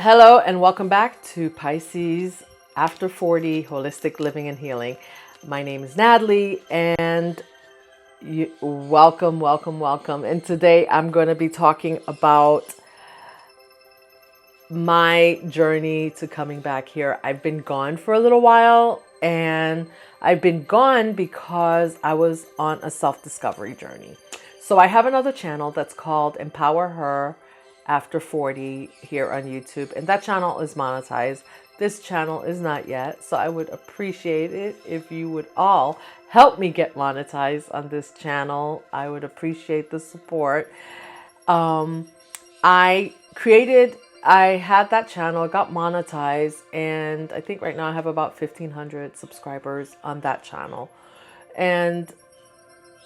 Hello and welcome back to Pisces After 40 Holistic Living and Healing. My name is Natalie and welcome. And today I'm going to be talking about my journey to coming back here. I've been gone for a little while, and I've been gone because I was on a self-discovery journey. So I have another channel that's called Empower Her After 40 here on YouTube, and that channel is monetized. This channel is not yet, so I would appreciate it if you would all help me get monetized on this channel. I would appreciate the support. I had that channel, it got monetized, and I think right now I have about 1,500 subscribers on that channel. And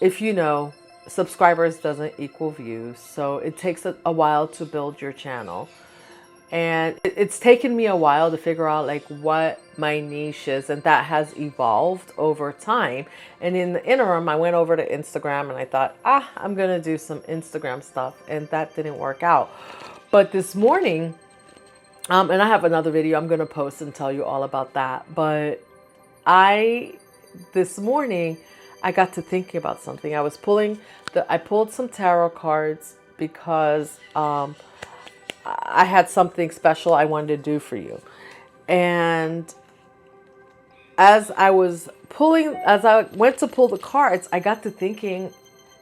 if you know, subscribers doesn't equal views, so it takes a while to build your channel. And it's taken me a while to figure out like what my niche is, and that has evolved over time. And in the interim, I went over to Instagram and I thought, I'm gonna do some Instagram stuff, and that didn't work out. But this morning, and I have another video I'm gonna post and tell you all about that. But this morning, I got to thinking about something. I pulled some tarot cards because I had something special I wanted to do for you. And as I went to pull the cards, I got to thinking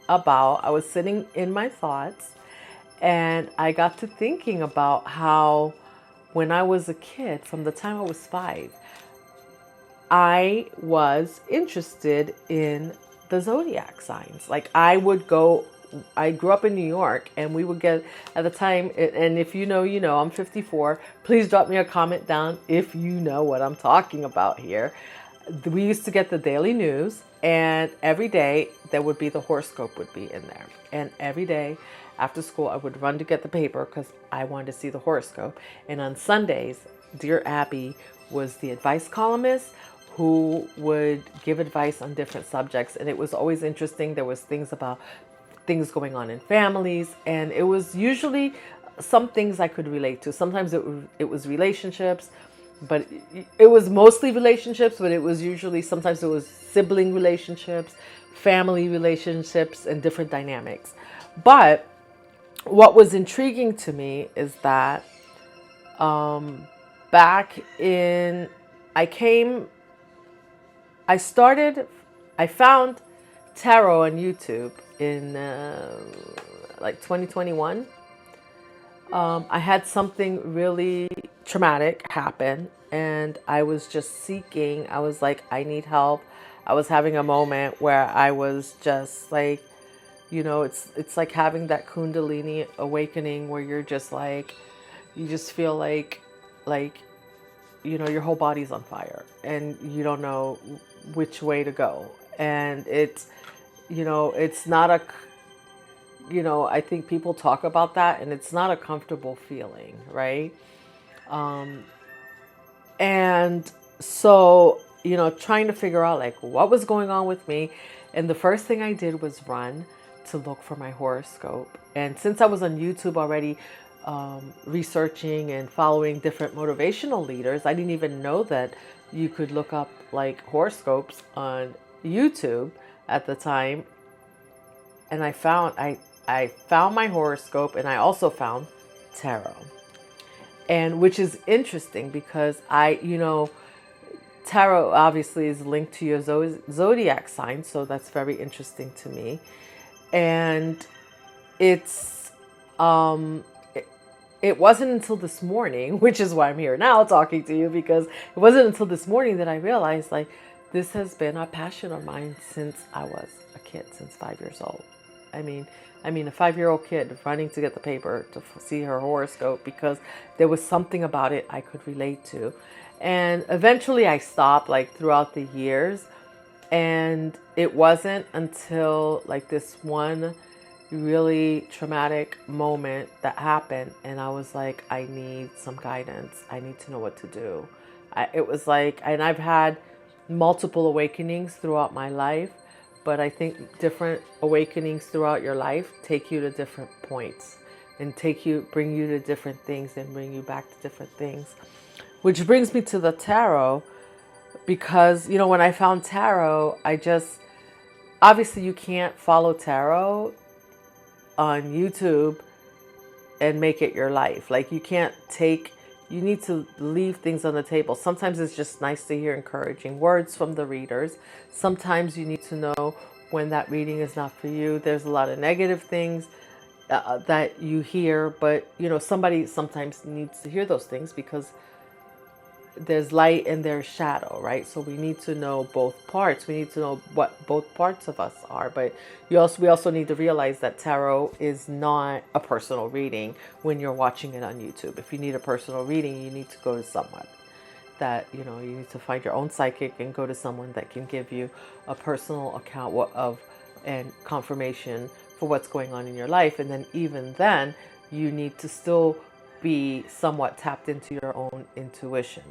I was sitting in my thoughts, and I got to thinking about how when I was a kid, from the time I was 5, I was interested in the zodiac signs. Like I grew up in New York, and we would get, at the time, and if you know, I'm 54. Please drop me a comment down if you know what I'm talking about here. We used to get the daily news, and every day there would be the horoscope would be in there. And every day after school, I would run to get the paper because I wanted to see the horoscope. And on Sundays, Dear Abby was the advice columnist who would give advice on different subjects. And it was always interesting. There was things about things going on in families, and it was usually some things I could relate to. Sometimes it was relationships, but it was mostly relationships, but it was usually, sometimes it was sibling relationships, family relationships, and different dynamics. But what was intriguing to me is that I found tarot on YouTube in like 2021. I had something really traumatic happen, and I was just seeking. I was like, I need help. I was having a moment where I was just like, it's like having that Kundalini awakening where you're just like, you just feel like, your whole body's on fire and you don't know which way to go. And it's not I think people talk about that, and it's not a comfortable feeling, right? And so, trying to figure out like what was going on with me. And the first thing I did was run to look for my horoscope. And since I was on YouTube already, researching and following different motivational leaders, I didn't even know that you could look up like horoscopes on YouTube at the time. And I found my horoscope, and I also found tarot. And which is interesting because tarot obviously is linked to your zodiac sign, so that's very interesting to me. And it's it wasn't until this morning, which is why I'm here now talking to you, because it wasn't until this morning that I realized like this has been a passion of mine since I was a kid, since 5 years old. I mean, a 5-year-old kid running to get the paper to see her horoscope because there was something about it I could relate to. And eventually I stopped like throughout the years. And it wasn't until like this one really traumatic moment that happened, and I was like, I need some guidance. I need to know what to do. It was like, and I've had multiple awakenings throughout my life, but I think different awakenings throughout your life take you to different points. and bring you to different things and bring you back to different things. Which brings me to the tarot, because, when I found tarot, obviously you can't follow tarot on YouTube and make it your life. Like, you need to leave things on the table. Sometimes it's just nice to hear encouraging words from the readers. Sometimes you need to know when that reading is not for you. There's a lot of negative things that you hear, but somebody sometimes needs to hear those things, because there's light and there's shadow, right? So we need to know both parts. We need to know what both parts of us are. But we also need to realize that tarot is not a personal reading when you're watching it on YouTube. If you need a personal reading, you need to go to someone that, you need to find your own psychic and go to someone that can give you a personal account of and confirmation for what's going on in your life. And then even then, you need to still be somewhat tapped into your own intuition.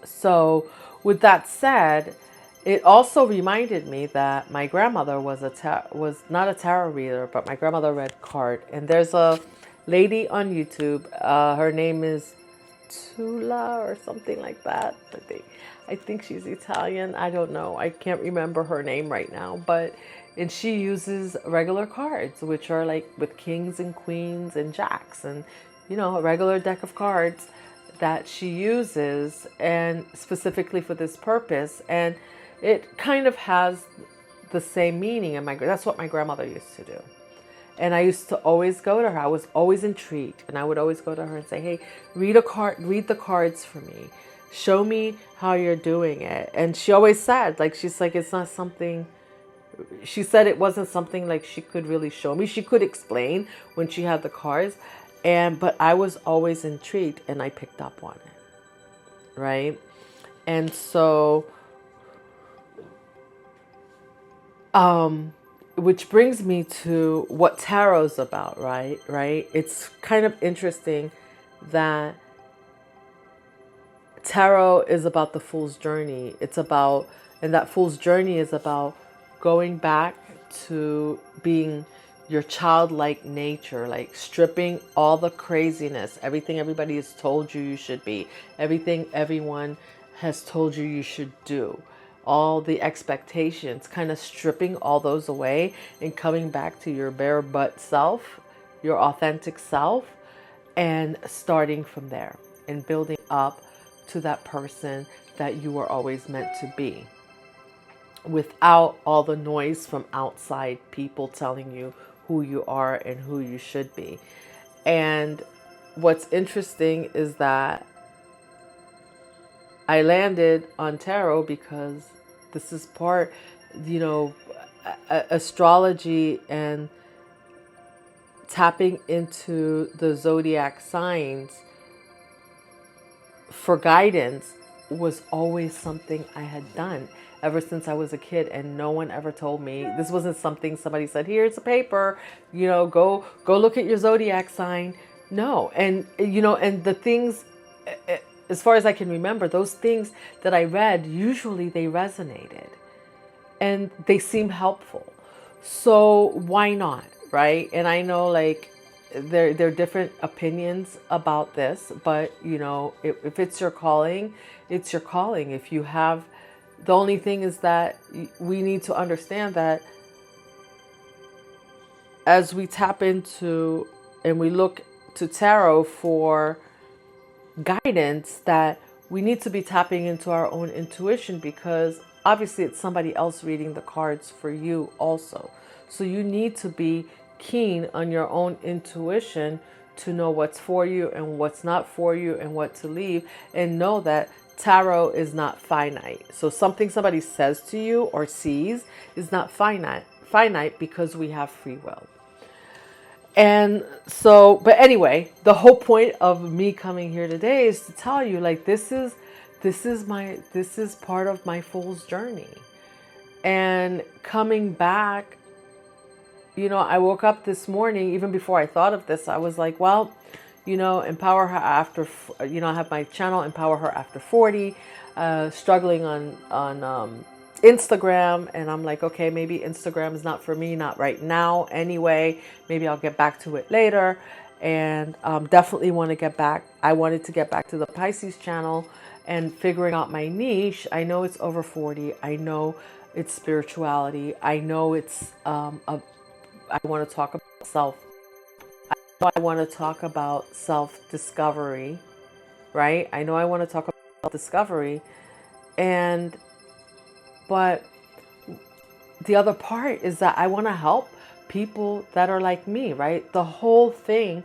So with that said, it also reminded me that my grandmother was not a tarot reader, but my grandmother read card. And there's a lady on YouTube. Her name is Tula or something like that. I think she's Italian. I don't know. I can't remember her name right now. And she uses regular cards, which are like with kings and queens and jacks, and a regular deck of cards that she uses, and specifically for this purpose. And it kind of has the same meaning. And that's what my grandmother used to do. And I used to always go to her. I was always intrigued, and I would always go to her and say, "Hey, read the cards for me. Show me how you're doing it." And she always said, it's not something. She said it wasn't something like she could really show me. She could explain when she had the cards, but I was always intrigued, and I picked up on it, right? And so, which brings me to what tarot's about, right? Right? It's kind of interesting that tarot is about the fool's journey. And that fool's journey is about going back to being your childlike nature, like stripping all the craziness, everything everybody has told you should be, everything everyone has told you should do, all the expectations, kind of stripping all those away and coming back to your bare butt self, your authentic self, and starting from there and building up to that person that you were always meant to be, without all the noise from outside people telling you who you are and who you should be. And what's interesting is that I landed on tarot because this is part, astrology and tapping into the zodiac signs for guidance was always something I had done ever since I was a kid, and no one ever told me. This wasn't something somebody said, "Here's a paper, go look at your zodiac sign." No. And and the things, as far as I can remember, those things that I read, usually they resonated and they seem helpful. So why not, right? And I know there are different opinions about this, but if it's your calling, it's your calling. If you have, the only thing is that we need to understand that as we tap into and we look to tarot for guidance, that we need to be tapping into our own intuition, because obviously it's somebody else reading the cards for you also. So you need to be keen on your own intuition to know what's for you and what's not for you and what to leave, and know that tarot is not finite. So something somebody says to you or sees is not finite because we have free will. And so, but anyway, the whole point of me coming here today is to tell you, this is part of my fool's journey. And coming back, I woke up this morning, even before I thought of this, I was like, well, empower her after, I have my channel, Empower Her After 40, struggling on Instagram, and I'm like, okay, maybe Instagram is not for me, not right now anyway. Maybe I'll get back to it later. And definitely want to get back. I wanted to get back to the Pisces channel and figuring out my niche. I know it's over 40. I know it's spirituality. I know it's, I want to talk about self. I want to talk about self-discovery, right? I know I want to talk about self-discovery. And, but the other part is that I want to help people that are like me, right? The whole thing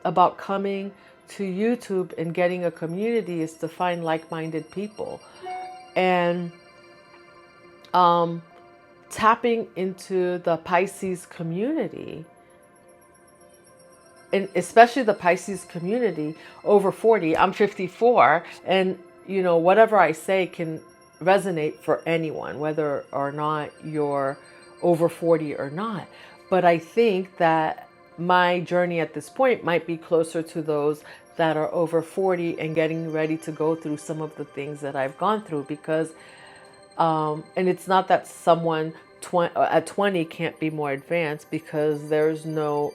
about coming to YouTube and getting a community is to find like-minded people. And tapping into the Pisces community, and especially the Pisces community over 40. I'm 54, and you know, whatever I say can resonate for anyone, whether or not you're over 40 or not. But I think that my journey at this point might be closer to those that are over 40 and getting ready to go through some of the things that I've gone through, because and it's not that someone at 20 can't be more advanced, because there's no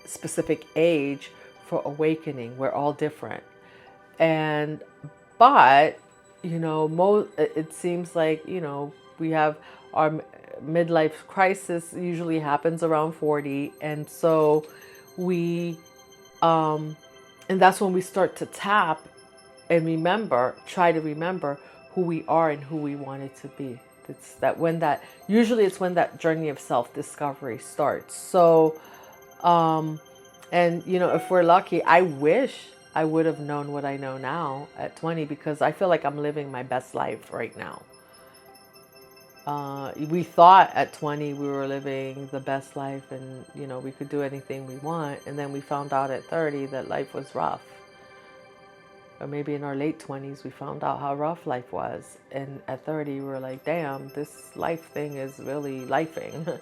specific age for awakening. We're all different. And but you know, it seems like, you know, we have our midlife crisis usually happens around 40, and so we and that's when we start to tap and try to remember who we are and who we wanted to be. It's that when that usually it's when that journey of self-discovery starts. So and you know, if we're lucky, I wish I would have known what I know now at 20, because I feel like I'm living my best life right now. We thought at 20 we were living the best life, and you know, we could do anything we want, and then we found out at 30 that life was rough. Or maybe in our late 20s we found out how rough life was, and at 30 we were like, damn, this life thing is really lifing.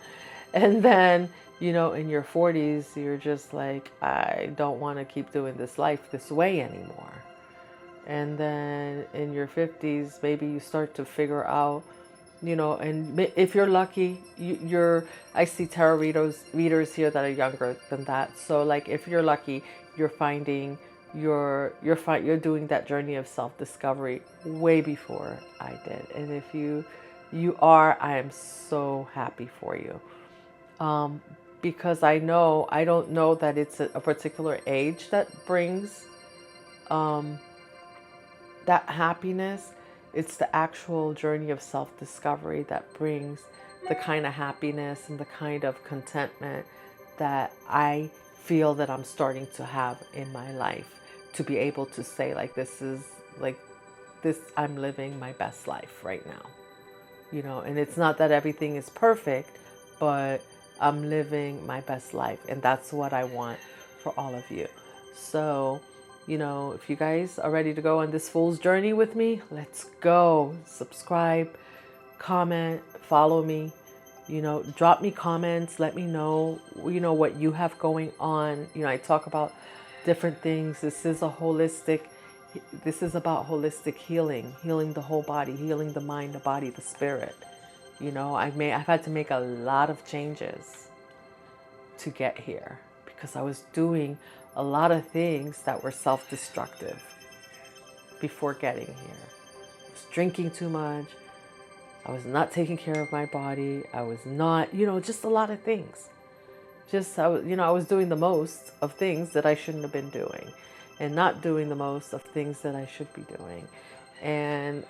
And then, you know, in your 40s you're just like, I don't want to keep doing this life this way anymore. And then in your 50s maybe you start to figure out, you know, and if you're lucky, I see tarot readers here that are younger than that. So like, if you're lucky, you're finding you're doing that journey of self-discovery way before I did. And if you are, I am so happy for you. Because I don't know that it's a particular age that brings that happiness. It's the actual journey of self-discovery that brings the kind of happiness and the kind of contentment that I feel that I'm starting to have in my life, to be able to say like, this is like this, I'm living my best life right now, you know. And it's not that everything is perfect, but I'm living my best life, and that's what I want for all of you. So, you know, if you guys are ready to go on this fool's journey with me, let's go. Subscribe, comment, follow me, you know, drop me comments, let me know, you know, what you have going on. You know, I talk about different things. This is about holistic healing the whole body, healing the mind, the body, the spirit. You know, I've had to make a lot of changes to get here, because I was doing a lot of things that were self-destructive before getting here. I was drinking too much. I was not taking care of my body. I was not, you know, just a lot of things. I was doing the most of things that I shouldn't have been doing, and not doing the most of things that I should be doing. And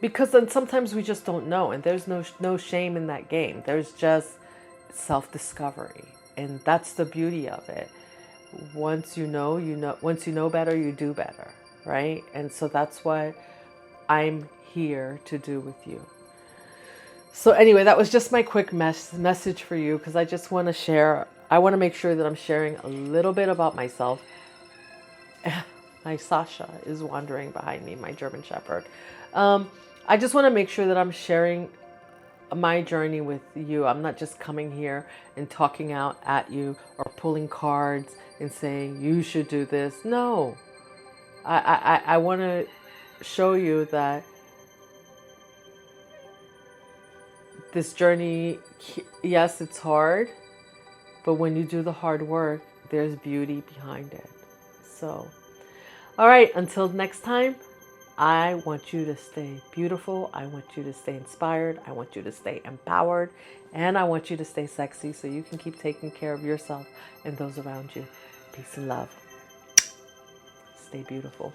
because then sometimes we just don't know, and there's no shame in that game. There's just self-discovery, and that's the beauty of it. Once you know, once you know better, you do better, right? And so that's what I'm here to do with you. So anyway, that was just my quick message for you, because I just want to share. I want to make sure that I'm sharing a little bit about myself. My Sasha is wandering behind me, my German Shepherd. I just want to make sure that I'm sharing my journey with you. I'm not just coming here and talking out at you or pulling cards and saying you should do this. No, I want to show you that this journey, yes, it's hard, but when you do the hard work, there's beauty behind it. So, all right, until next time, I want you to stay beautiful. I want you to stay inspired. I want you to stay empowered. And I want you to stay sexy so you can keep taking care of yourself and those around you. Peace and love. Stay beautiful.